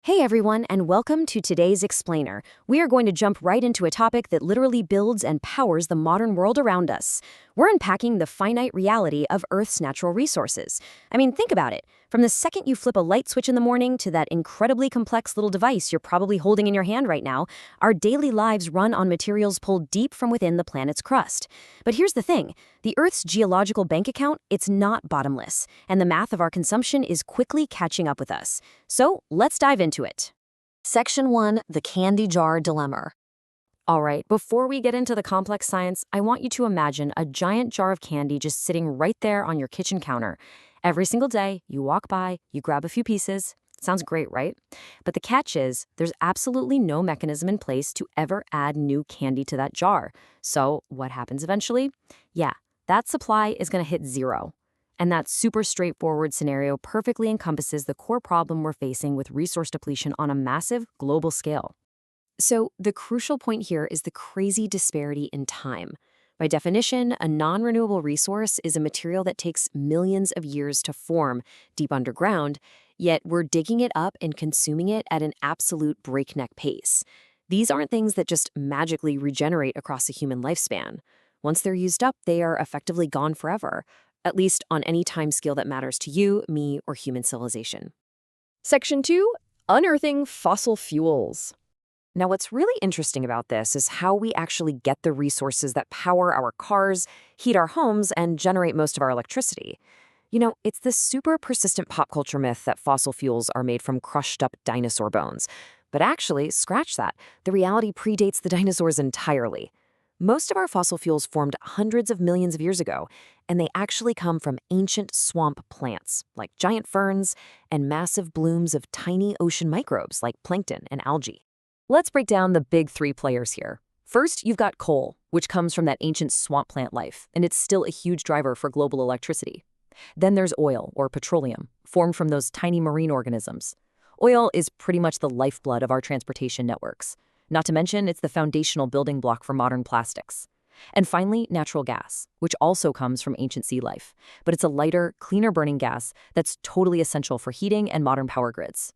Hey everyone, and welcome to today's Explainer. We are going to jump right into a topic that literally builds and powers the modern world around us. We're unpacking the finite reality of Earth's natural resources. I mean, think about it. From the second you flip a light switch in the morning to that incredibly complex little device you're probably holding in your hand right now, our daily lives run on materials pulled deep from within the planet's crust. But here's the thing. The Earth's geological bank account, it's not bottomless, and the math of our consumption is quickly catching up with us. So let's dive into it. Section 1, the candy jar dilemma. All right, before we get into the complex science, I want you to imagine a giant jar of candy just sitting right there on your kitchen counter. Every single day, you walk by, you grab a few pieces. Sounds great, right? But the catch is, there's absolutely no mechanism in place to ever add new candy to that jar. So what happens eventually? Yeah, that supply is going to hit zero. And that super straightforward scenario perfectly encompasses the core problem we're facing with resource depletion on a massive global scale. So the crucial point here is the crazy disparity in time. By definition, a non-renewable resource is a material that takes millions of years to form deep underground, yet we're digging it up and consuming it at an absolute breakneck pace. These aren't things that just magically regenerate across a human lifespan. Once they're used up, they are effectively gone forever, at least on any timescale that matters to you, me, or human civilization. Section 2, Unearthing Fossil Fuels. Now, what's really interesting about this is how we actually get the resources that power our cars, heat our homes, and generate most of our electricity. You know, it's this super persistent pop culture myth that fossil fuels are made from crushed-up dinosaur bones. But actually, scratch that. The reality predates the dinosaurs entirely. Most of our fossil fuels formed hundreds of millions of years ago, and they actually come from ancient swamp plants, like giant ferns, and massive blooms of tiny ocean microbes like plankton and algae. Let's break down the big three players here. First, you've got coal, which comes from that ancient swamp plant life, and it's still a huge driver for global electricity. Then there's oil, or petroleum, formed from those tiny marine organisms. Oil is pretty much the lifeblood of our transportation networks. Not to mention, it's the foundational building block for modern plastics. And finally, natural gas, which also comes from ancient sea life. But it's a lighter, cleaner-burning gas that's totally essential for heating and modern power grids.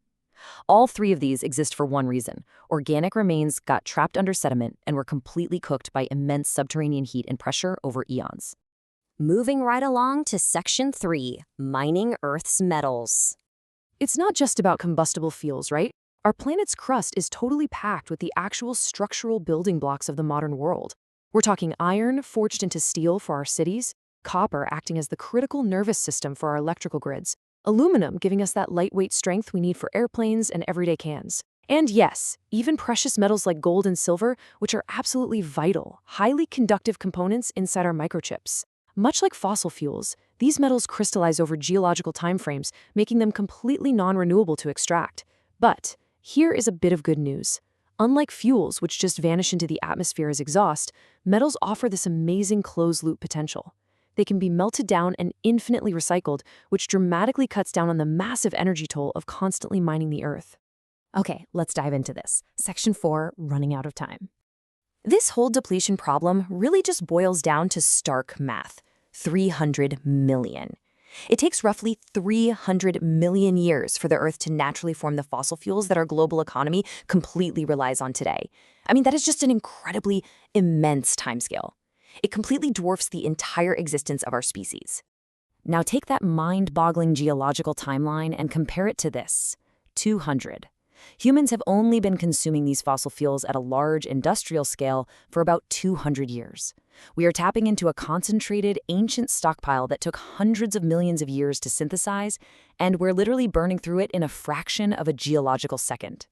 All three of these exist for one reason. Organic remains got trapped under sediment and were completely cooked by immense subterranean heat and pressure over eons. Moving right along to Section 3, Mining Earth's Metals. It's not just about combustible fuels, right? Our planet's crust is totally packed with the actual structural building blocks of the modern world. We're talking iron forged into steel for our cities, copper acting as the critical nervous system for our electrical grids, aluminum giving us that lightweight strength we need for airplanes and everyday cans. And yes, even precious metals like gold and silver, which are absolutely vital, highly conductive components inside our microchips. Much like fossil fuels, these metals crystallize over geological timeframes, making them completely non-renewable to extract. But here is a bit of good news. Unlike fuels, which just vanish into the atmosphere as exhaust, metals offer this amazing closed-loop potential. They can be melted down and infinitely recycled, which dramatically cuts down on the massive energy toll of constantly mining the Earth. Okay, let's dive into this. Section 4, running out of time. This whole depletion problem really just boils down to stark math. 300 million. It takes roughly 300 million years for the Earth to naturally form the fossil fuels that our global economy completely relies on today. I mean, that is just an incredibly immense timescale. It completely dwarfs the entire existence of our species. Now take that mind-boggling geological timeline and compare it to this. 200. Humans have only been consuming these fossil fuels at a large industrial scale for about 200 years. We are tapping into a concentrated, ancient stockpile that took hundreds of millions of years to synthesize, and we're literally burning through it in a fraction of a geological second.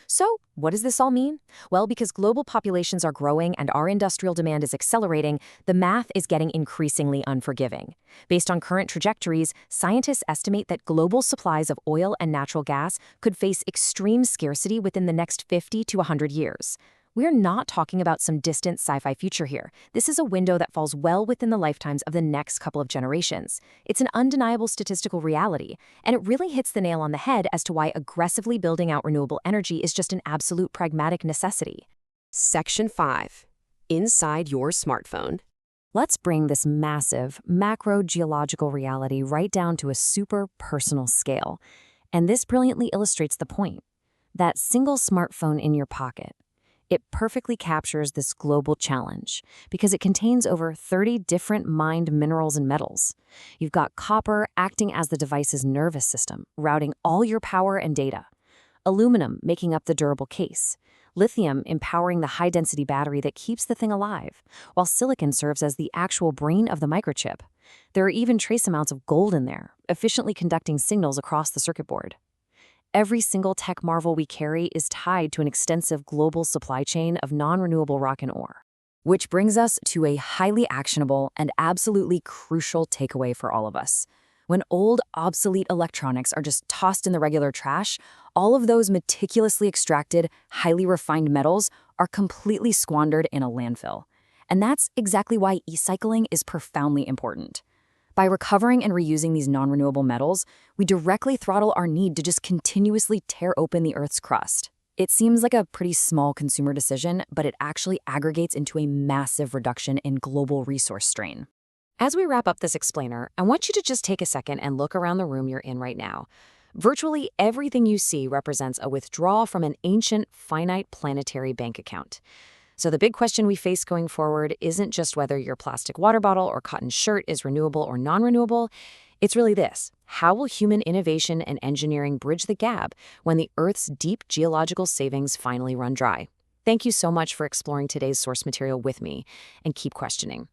So, what does this all mean? Well, because global populations are growing and our industrial demand is accelerating, the math is getting increasingly unforgiving. Based on current trajectories, scientists estimate that global supplies of oil and natural gas could face extreme scarcity within the next 50 to 100 years. We're not talking about some distant sci-fi future here. This is a window that falls well within the lifetimes of the next couple of generations. It's an undeniable statistical reality, and it really hits the nail on the head as to why aggressively building out renewable energy is just an absolute pragmatic necessity. Section 5, Inside Your Smartphone. Let's bring this massive, macro-geological reality right down to a super personal scale. And this brilliantly illustrates the point. that single smartphone in your pocket. It perfectly captures this global challenge because it contains over 30 different mined minerals and metals. You've got copper acting as the device's nervous system, routing all your power and data. Aluminum making up the durable case. Lithium empowering the high-density battery that keeps the thing alive, while silicon serves as the actual brain of the microchip. There are even trace amounts of gold in there, efficiently conducting signals across the circuit board. Every single tech marvel we carry is tied to an extensive global supply chain of non-renewable rock and ore. Which brings us to a highly actionable and absolutely crucial takeaway for all of us. When old, obsolete electronics are just tossed in the regular trash, all of those meticulously extracted, highly refined metals are completely squandered in a landfill. And that's exactly why e-cycling is profoundly important. By recovering and reusing these non-renewable metals, we directly throttle our need to just continuously tear open the Earth's crust. It seems like a pretty small consumer decision, but it actually aggregates into a massive reduction in global resource strain. As we wrap up this explainer, I want you to just take a second and look around the room you're in right now. Virtually everything you see represents a withdrawal from an ancient, finite planetary bank account. So the big question we face going forward isn't just whether your plastic water bottle or cotton shirt is renewable or non-renewable. It's really this: how will human innovation and engineering bridge the gap when the Earth's deep geological savings finally run dry? Thank you so much for exploring today's source material with me, and keep questioning.